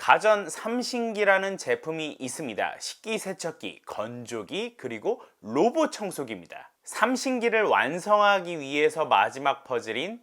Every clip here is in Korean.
가전 삼신기라는 제품이 있습니다. 식기세척기, 건조기, 그리고 로봇 청소기입니다. 삼신기를 완성하기 위해서 마지막 퍼즐인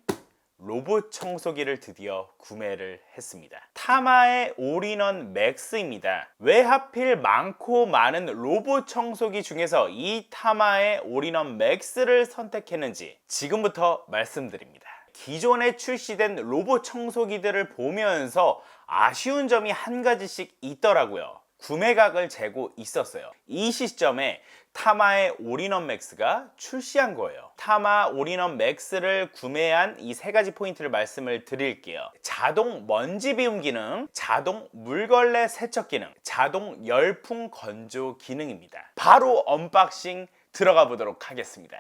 로봇 청소기를 드디어 구매를 했습니다. 타마의 올인원 맥스입니다. 왜 하필 많고 많은 로봇 청소기 중에서 이 타마의 올인원 맥스를 선택했는지 지금부터 말씀드립니다. 기존에 출시된 로봇 청소기들을 보면서 아쉬운 점이 한 가지씩 있더라고요. 구매각을 재고 있었어요. 이 시점에 타마의 올인원 맥스가 출시한 거예요. 타마 올인원 맥스를 구매한 이 세 가지 포인트를 말씀을 드릴게요. 자동 먼지 비움 기능, 자동 물걸레 세척 기능, 자동 열풍 건조 기능입니다. 바로 언박싱 들어가 보도록 하겠습니다.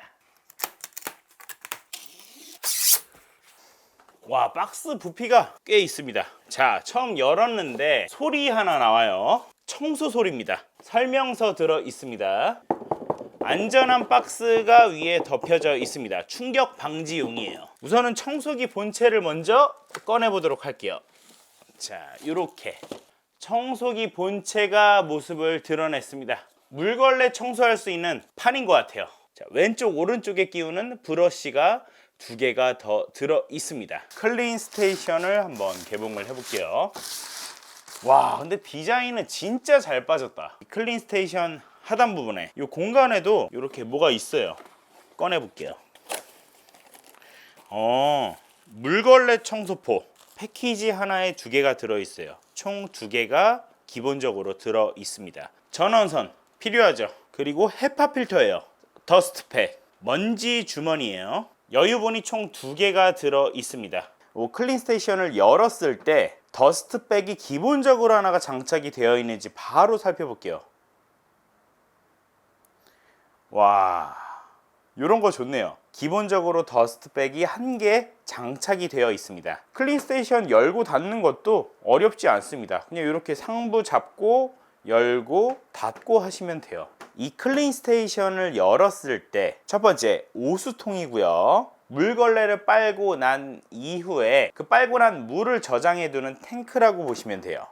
와, 박스 부피가 꽤 있습니다. 자, 처음 열었는데 소리 하나 나와요. 청소 소리입니다. 설명서 들어 있습니다. 안전한 박스가 위에 덮여져 있습니다. 충격 방지용이에요. 우선은 청소기 본체를 먼저 꺼내 보도록 할게요. 자, 이렇게 청소기 본체가 모습을 드러냈습니다. 물걸레 청소할 수 있는 판인 것 같아요. 자, 왼쪽 오른쪽에 끼우는 브러쉬가 2개가 더 들어 있습니다. 클린 스테이션을 한번 개봉을 해볼게요. 와, 근데 디자인은 진짜 잘 빠졌다. 클린 스테이션 하단 부분에 이 공간에도 이렇게 뭐가 있어요. 꺼내 볼게요. 물걸레 청소포 패키지 하나에 2개가 들어 있어요. 총 2개가 기본적으로 들어 있습니다. 전원선 필요하죠. 그리고 헤파 필터예요. 더스트팩, 먼지 주머니예요. 여유본이 총 2개가 들어 있습니다. 클린 스테이션을 열었을 때 더스트백이 기본적으로 하나가 장착이 되어 있는지 바로 살펴볼게요. 와, 이런 거 좋네요. 기본적으로 더스트백이 1개 장착이 되어 있습니다. 클린 스테이션 열고 닫는 것도 어렵지 않습니다. 그냥 이렇게 상부 잡고 열고 닫고 하시면 돼요. 이 클린 스테이션을 열었을 때 첫 번째 오수통이고요. 물걸레를 빨고 난 이후에 그 빨고 난 물을 저장해 두는 탱크라고 보시면 돼요.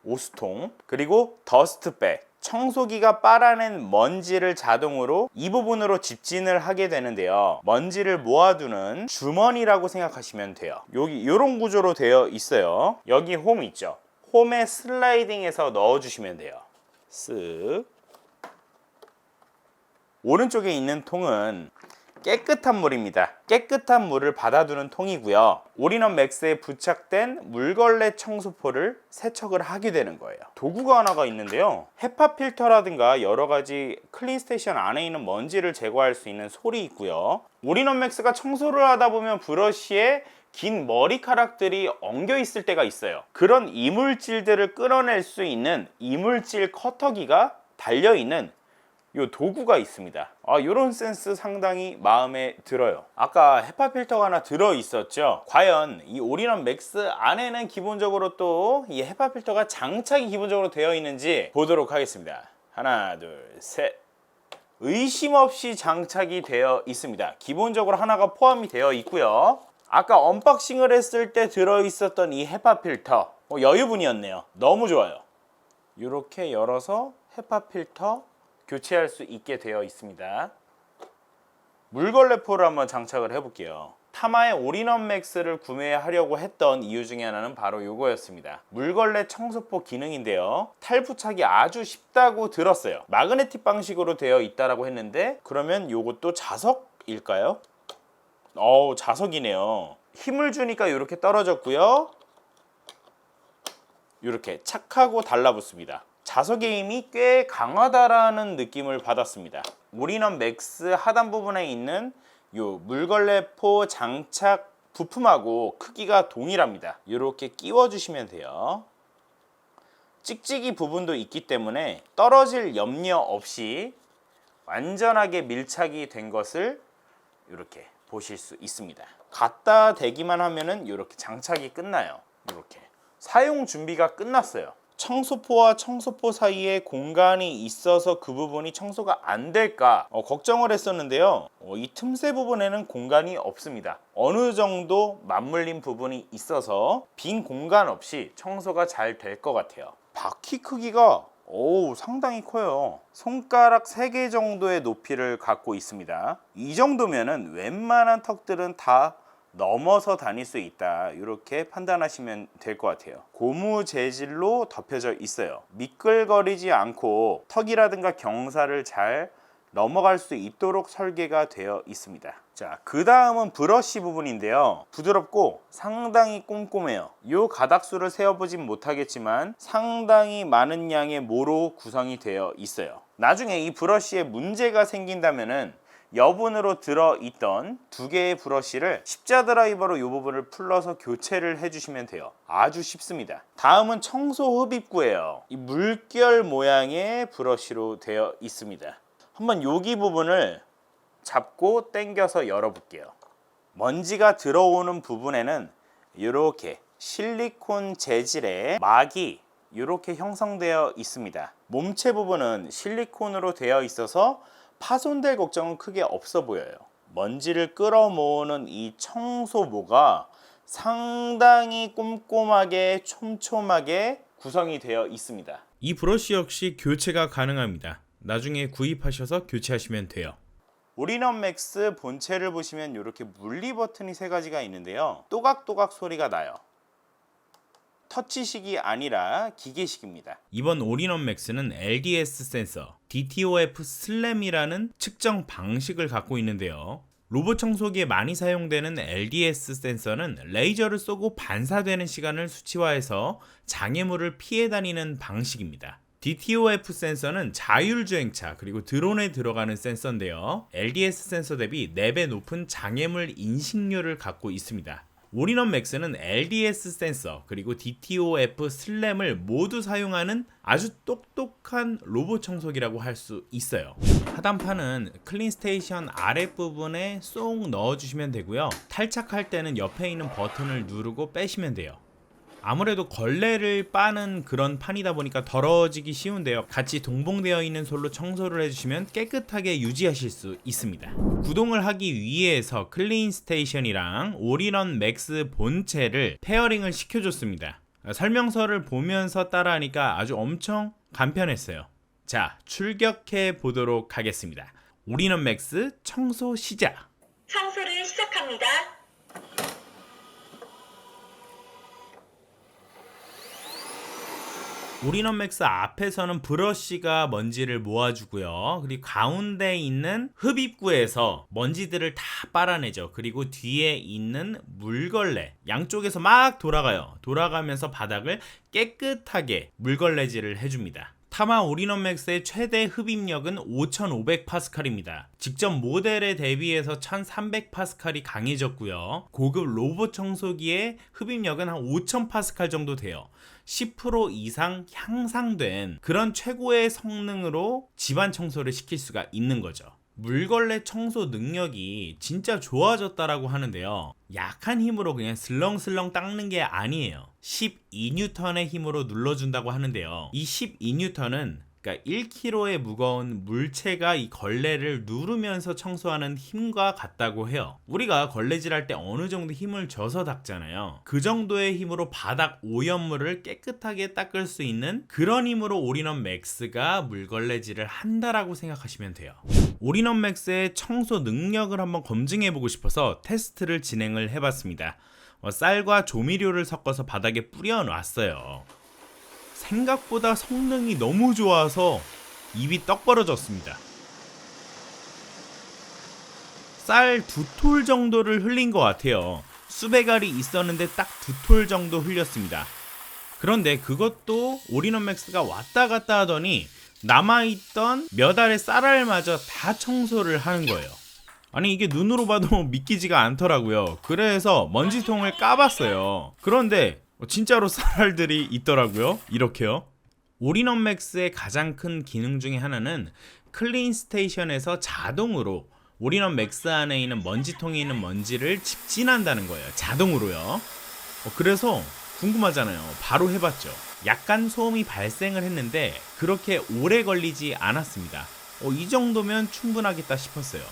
오수통, 그리고 더스트백, 청소기가 빨아낸 먼지를 자동으로 이 부분으로 집진을 하게 되는데요. 먼지를 모아두는 주머니라고 생각하시면 돼요. 여기 이런 구조로 되어 있어요. 여기 홈 있죠. 홈에 슬라이딩해서 넣어주시면 돼요. 쓱. 오른쪽에 있는 통은 깨끗한 물입니다. 깨끗한 물을 받아두는 통이고요. 올인원 맥스에 부착된 물걸레 청소포를 세척을 하게 되는 거예요. 도구가 하나가 있는데요. 헤파 필터라든가 여러가지 클린 스테이션 안에 있는 먼지를 제거할 수 있는 솔이 있고요. 올인원 맥스가 청소를 하다 보면 브러쉬에 긴 머리카락들이 엉겨 있을 때가 있어요. 그런 이물질들을 끌어낼 수 있는 이물질 커터기가 달려있는 이 도구가 있습니다. 이런 센스 상당히 마음에 들어요. 아까 헤파 필터가 하나 들어 있었죠. 과연 이 올인원 맥스 안에는 기본적으로 또 이 헤파 필터가 장착이 기본적으로 되어 있는지 보도록 하겠습니다. 하나, 둘, 셋. 의심 없이 장착이 되어 있습니다. 기본적으로 하나가 포함이 되어 있고요. 아까 언박싱을 했을 때 들어 있었던 이 헤파 필터 여유분이었네요. 너무 좋아요. 이렇게 열어서 헤파 필터 교체할 수 있게 되어 있습니다. 물걸레포를 한번 장착을 해볼게요. 타마의 올인원 맥스를 구매하려고 했던 이유 중에 하나는 바로 이거였습니다. 물걸레 청소포 기능인데요. 탈부착이 아주 쉽다고 들었어요. 마그네틱 방식으로 되어 있다고 했는데 그러면 이것도 자석일까요? 자석이네요. 힘을 주니까 이렇게 떨어졌고요. 이렇게 착하고 달라붙습니다. 자석의 힘이 꽤 강하다라는 느낌을 받았습니다. 올인원 맥스 하단 부분에 있는 이 물걸레포 장착 부품하고 크기가 동일합니다. 이렇게 끼워 주시면 돼요. 찍찍이 부분도 있기 때문에 떨어질 염려 없이 완전하게 밀착이 된 것을 이렇게 보실 수 있습니다. 갖다 대기만 하면은 이렇게 장착이 끝나요. 이렇게 사용 준비가 끝났어요. 청소포와 청소포 사이에 공간이 있어서 그 부분이 청소가 안 될까 걱정을 했었는데요. 이 틈새 부분에는 공간이 없습니다. 어느 정도 맞물린 부분이 있어서 빈 공간 없이 청소가 잘 될 것 같아요. 바퀴 크기가 상당히 커요. 손가락 3개 정도의 높이를 갖고 있습니다. 이 정도면은 웬만한 턱들은 다 넘어서 다닐 수 있다, 이렇게 판단하시면 될 것 같아요. 고무 재질로 덮여져 있어요. 미끌거리지 않고 턱이라든가 경사를 잘 넘어갈 수 있도록 설계가 되어 있습니다. 자, 그 다음은 브러쉬 부분인데요. 부드럽고 상당히 꼼꼼해요. 이 가닥수를 세어보진 못하겠지만 상당히 많은 양의 모로 구성이 되어 있어요. 나중에 이 브러쉬에 문제가 생긴다면은 여분으로 들어있던 2개의 브러쉬를 십자 드라이버로 이 부분을 풀러서 교체를 해주시면 돼요. 아주 쉽습니다. 다음은 청소 흡입구예요. 이 물결 모양의 브러쉬로 되어 있습니다. 한번 여기 부분을 잡고 당겨서 열어볼게요. 먼지가 들어오는 부분에는 이렇게 실리콘 재질의 막이 이렇게 형성되어 있습니다. 몸체 부분은 실리콘으로 되어 있어서 파손될 걱정은 크게 없어 보여요. 먼지를 끌어모으는 이 청소모가 상당히 꼼꼼하게 촘촘하게 구성이 되어 있습니다. 이 브러쉬 역시 교체가 가능합니다. 나중에 구입하셔서 교체하시면 돼요. 올인원 맥스 본체를 보시면 이렇게 물리 버튼이 3가지가 있는데요. 또각또각 소리가 나요. 터치식이 아니라 기계식입니다. 이번 올인원 맥스는 LDS 센서, DTOF 슬램이라는 측정 방식을 갖고 있는데요. 로봇 청소기에 많이 사용되는 LDS 센서는 레이저를 쏘고 반사되는 시간을 수치화해서 장애물을 피해 다니는 방식입니다. DTOF 센서는 자율주행차 그리고 드론에 들어가는 센서인데요. LDS 센서 대비 4배 높은 장애물 인식률을 갖고 있습니다. 올인원 맥스는 LDS 센서 그리고 DTOF 슬램을 모두 사용하는 아주 똑똑한 로봇 청소기라고 할 수 있어요. 하단판은 클린스테이션 아랫부분에 쏙 넣어주시면 되고요. 탈착할 때는 옆에 있는 버튼을 누르고 빼시면 돼요. 아무래도 걸레를 빠는 그런 판이다 보니까 더러워지기 쉬운데요. 같이 동봉되어 있는 솔로 청소를 해주시면 깨끗하게 유지하실 수 있습니다. 구동을 하기 위해서 클린스테이션이랑 올인원 맥스 본체를 페어링을 시켜줬습니다. 설명서를 보면서 따라하니까 아주 엄청 간편했어요. 자, 출격해 보도록 하겠습니다. 올인원 맥스 청소 시작! 청소를 시작합니다. 올인원 맥스 앞에서는 브러쉬가 먼지를 모아주고요. 그리고 가운데 있는 흡입구에서 먼지들을 다 빨아내죠. 그리고 뒤에 있는 물걸레 양쪽에서 막 돌아가요. 돌아가면서 바닥을 깨끗하게 물걸레질을 해줍니다. 타마 올인원 맥스의 최대 흡입력은 5500파스칼입니다. 직접 모델에 대비해서 1300파스칼이 강해졌고요. 고급 로봇 청소기의 흡입력은 한 5000파스칼 정도 돼요. 10% 이상 향상된 그런 최고의 성능으로 집안 청소를 시킬 수가 있는 거죠. 물걸레 청소 능력이 진짜 좋아졌다라고 하는데요. 약한 힘으로 그냥 슬렁슬렁 닦는 게 아니에요. 12N의 힘으로 눌러준다고 하는데요. 이 12N은 그러니까 1kg의 무거운 물체가 이 걸레를 누르면서 청소하는 힘과 같다고 해요. 우리가 걸레질할 때 어느 정도 힘을 줘서 닦잖아요. 그 정도의 힘으로 바닥 오염물을 깨끗하게 닦을 수 있는 그런 힘으로 올인원 맥스가 물걸레질을 한다라고 생각하시면 돼요. 올인원 맥스의 청소 능력을 한번 검증해보고 싶어서 테스트를 진행을 해봤습니다. 쌀과 조미료를 섞어서 바닥에 뿌려놨어요. 생각보다 성능이 너무 좋아서 입이 떡 벌어졌습니다. 쌀 2톨 정도를 흘린 것 같아요. 수백 알이 있었는데 딱 2톨 정도 흘렸습니다. 그런데 그것도 올인원 맥스가 왔다 갔다 하더니 남아있던 몇 알의 쌀알마저 다 청소를 하는 거예요. 아니 이게 눈으로 봐도 믿기지가 않더라고요. 그래서 먼지통을 까봤어요. 그런데 진짜로 쌀알들이 있더라고요. 이렇게요. 올인원 맥스의 가장 큰 기능 중에 하나는 클린스테이션에서 자동으로 올인원 맥스 안에 있는 먼지통에 있는 먼지를 집진한다는 거예요. 자동으로요. 그래서 궁금하잖아요. 바로 해봤죠. 약간 소음이 발생을 했는데 그렇게 오래 걸리지 않았습니다. 이 정도면 충분하겠다 싶었어요.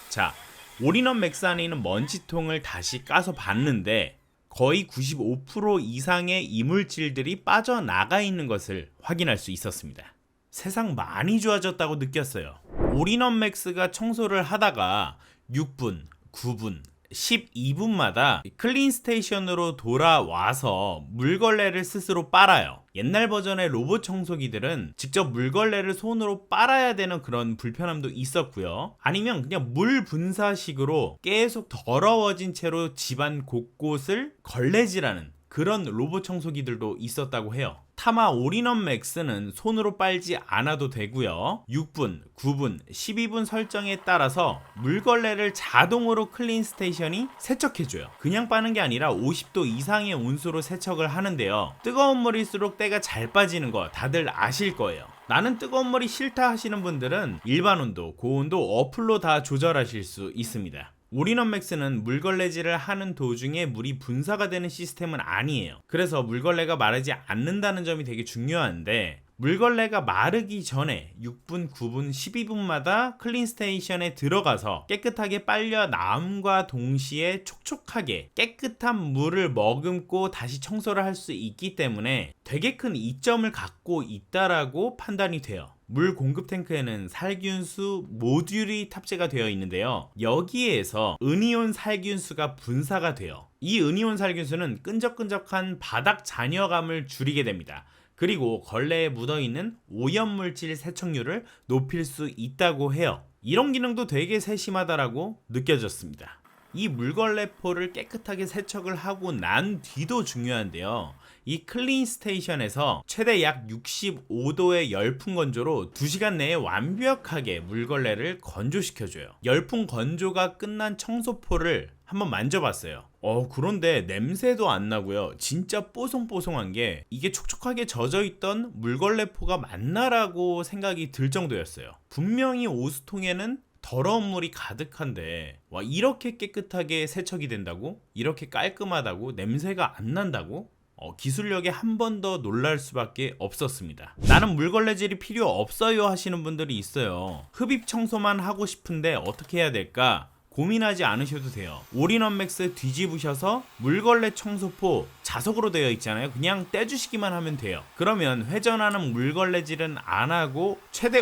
자, 올인원 맥스 안에 있는 먼지통을 다시 까서 봤는데 거의 95% 이상의 이물질들이 빠져나가 있는 것을 확인할 수 있었습니다. 세상 많이 좋아졌다고 느꼈어요. 올인원 맥스가 청소를 하다가 6분, 9분, 12분마다 클린 스테이션으로 돌아와서 물걸레를 스스로 빨아요. 옛날 버전의 로봇 청소기들은 직접 물걸레를 손으로 빨아야 되는 그런 불편함도 있었고요. 아니면 그냥 물 분사식으로 계속 더러워진 채로 집안 곳곳을 걸레질하는 그런 로봇 청소기들도 있었다고 해요. 타마 올인원 맥스는 손으로 빨지 않아도 되고요. 6분, 9분, 12분 설정에 따라서 물걸레를 자동으로 클린 스테이션이 세척해줘요. 그냥 빠는 게 아니라 50도 이상의 온수로 세척을 하는데요. 뜨거운 물일수록 때가 잘 빠지는 거 다들 아실 거예요. 나는 뜨거운 물이 싫다 하시는 분들은 일반 온도, 고온도 어플로 다 조절하실 수 있습니다. 올인원 맥스는 물걸레질을 하는 도중에 물이 분사가 되는 시스템은 아니에요. 그래서 물걸레가 마르지 않는다는 점이 되게 중요한데 물걸레가 마르기 전에 6분, 9분, 12분마다 클린 스테이션에 들어가서 깨끗하게 빨려 나옴과 동시에 촉촉하게 깨끗한 물을 머금고 다시 청소를 할 수 있기 때문에 되게 큰 이점을 갖고 있다라고 판단이 돼요. 물 공급 탱크에는 살균수 모듈이 탑재가 되어 있는데요. 여기에서 은이온 살균수가 분사가 돼요. 이 은이온 살균수는 끈적끈적한 바닥 잔여감을 줄이게 됩니다. 그리고 걸레에 묻어있는 오염물질 세척률을 높일 수 있다고 해요. 이런 기능도 되게 세심하다라고 느껴졌습니다. 이 물걸레포를 깨끗하게 세척을 하고 난 뒤도 중요한데요. 이 클린 스테이션에서 최대 약 65도의 열풍 건조로 2시간 내에 완벽하게 물걸레를 건조시켜줘요. 열풍 건조가 끝난 청소포를 한번 만져봤어요. 그런데 냄새도 안 나고요. 진짜 뽀송뽀송한 게 이게 촉촉하게 젖어있던 물걸레포가 맞나라고 생각이 들 정도였어요. 분명히 오수통에는 더러운 물이 가득한데 와, 이렇게 깨끗하게 세척이 된다고? 이렇게 깔끔하다고? 냄새가 안 난다고? 기술력에 한 번 더 놀랄 수밖에 없었습니다. 나는 물걸레질이 필요 없어요 하시는 분들이 있어요. 흡입 청소만 하고 싶은데 어떻게 해야 될까? 고민하지 않으셔도 돼요. 올인원 맥스 뒤집으셔서 물걸레 청소포 자석으로 되어 있잖아요. 그냥 떼주시기만 하면 돼요. 그러면 회전하는 물걸레질은 안 하고 최대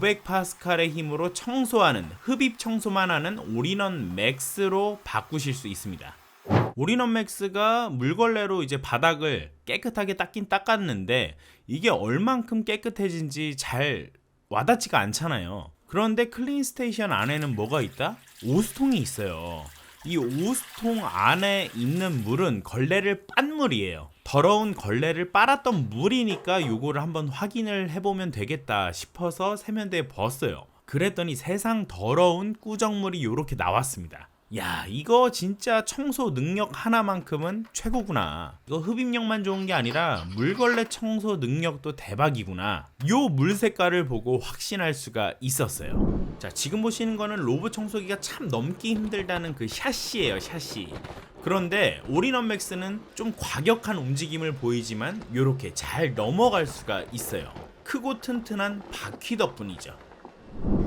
5500파스칼의 힘으로 청소하는 흡입 청소만 하는 올인원 맥스로 바꾸실 수 있습니다. 올인원 맥스가 물걸레로 이제 바닥을 깨끗하게 닦긴 닦았는데 이게 얼만큼 깨끗해진지 잘 와닿지가 않잖아요. 그런데 클린 스테이션 안에는 뭐가 있다? 오수통이 있어요. 이 오수통 안에 있는 물은 걸레를 빤 물이에요. 더러운 걸레를 빨았던 물이니까 요거를 한번 확인을 해보면 되겠다 싶어서 세면대에 벗어요. 그랬더니 세상 더러운 꾸정물이 요렇게 나왔습니다. 야, 이거 진짜 청소 능력 하나만큼은 최고구나. 이거 흡입력만 좋은 게 아니라 물걸레 청소 능력도 대박이구나. 요 물 색깔을 보고 확신할 수가 있었어요. 자, 지금 보시는 거는 로봇 청소기가 참 넘기 힘들다는 그 샤시예요, 샤시. 그런데 올인원 맥스는 좀 과격한 움직임을 보이지만 요렇게 잘 넘어갈 수가 있어요. 크고 튼튼한 바퀴 덕분이죠.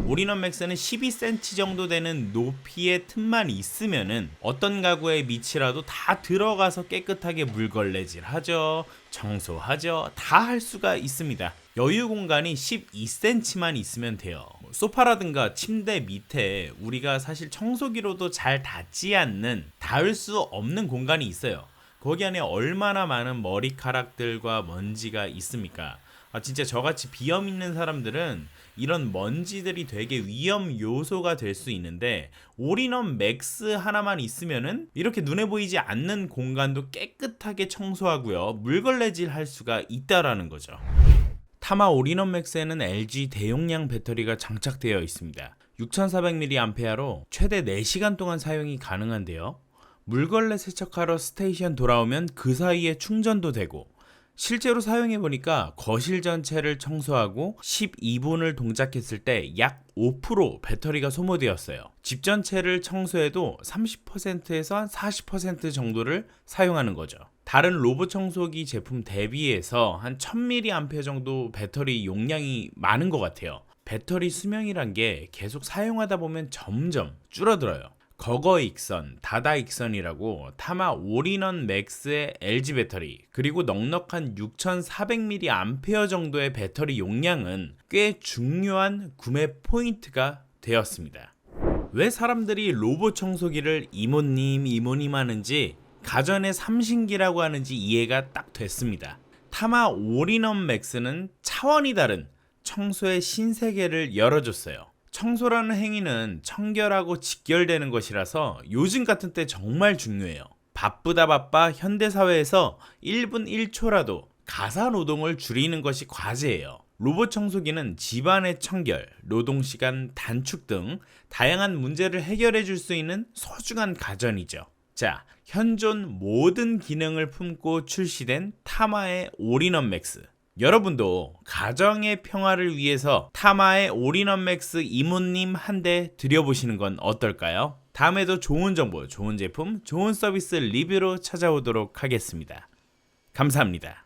올인원 맥스는 12cm 정도 되는 높이의 틈만 있으면은 어떤 가구의 밑이라도 다 들어가서 깨끗하게 물걸레질 하죠, 청소하죠, 다 할 수가 있습니다. 여유 공간이 12cm만 있으면 돼요. 소파라든가 침대 밑에 우리가 사실 청소기로도 잘 닿지 않는, 닿을 수 없는 공간이 있어요. 거기 안에 얼마나 많은 머리카락들과 먼지가 있습니까? 진짜 저같이 비염 있는 사람들은 이런 먼지들이 되게 위험 요소가 될 수 있는데 올인원 맥스 하나만 있으면은 이렇게 눈에 보이지 않는 공간도 깨끗하게 청소하고요, 물걸레질 할 수가 있다라는 거죠. 타마 올인원 맥스에는 LG 대용량 배터리가 장착되어 있습니다. 6400mAh로 최대 4시간 동안 사용이 가능한데요. 물걸레 세척하러 스테이션 돌아오면 그 사이에 충전도 되고, 실제로 사용해보니까 거실 전체를 청소하고 12분을 동작했을 때 약 5% 배터리가 소모되었어요. 집 전체를 청소해도 30%에서 40% 정도를 사용하는 거죠. 다른 로봇 청소기 제품 대비해서 한 1000mAh 정도 배터리 용량이 많은 것 같아요. 배터리 수명이란 게 계속 사용하다 보면 점점 줄어들어요. 거거익선, 다다익선이라고 타마 올인원 맥스의 LG 배터리, 그리고 넉넉한 6400mAh 정도의 배터리 용량은 꽤 중요한 구매 포인트가 되었습니다. 왜 사람들이 로봇 청소기를 이모님 하는지, 가전의 삼신기라고 하는지 이해가 딱 됐습니다. 타마 올인원 맥스는 차원이 다른 청소의 신세계를 열어줬어요. 청소라는 행위는 청결하고 직결되는 것이라서 요즘 같은 때 정말 중요해요. 바빠 현대사회에서 1분 1초라도 가사노동을 줄이는 것이 과제예요. 로봇 청소기는 집안의 청결, 노동시간 단축 등 다양한 문제를 해결해 줄 수 있는 소중한 가전이죠. 자, 현존 모든 기능을 품고 출시된 타마의 올인원 맥스. 여러분도 가정의 평화를 위해서 타마의 올인원 맥스 이모님 한 대 드려보시는 건 어떨까요? 다음에도 좋은 정보, 좋은 제품, 좋은 서비스 리뷰로 찾아오도록 하겠습니다. 감사합니다.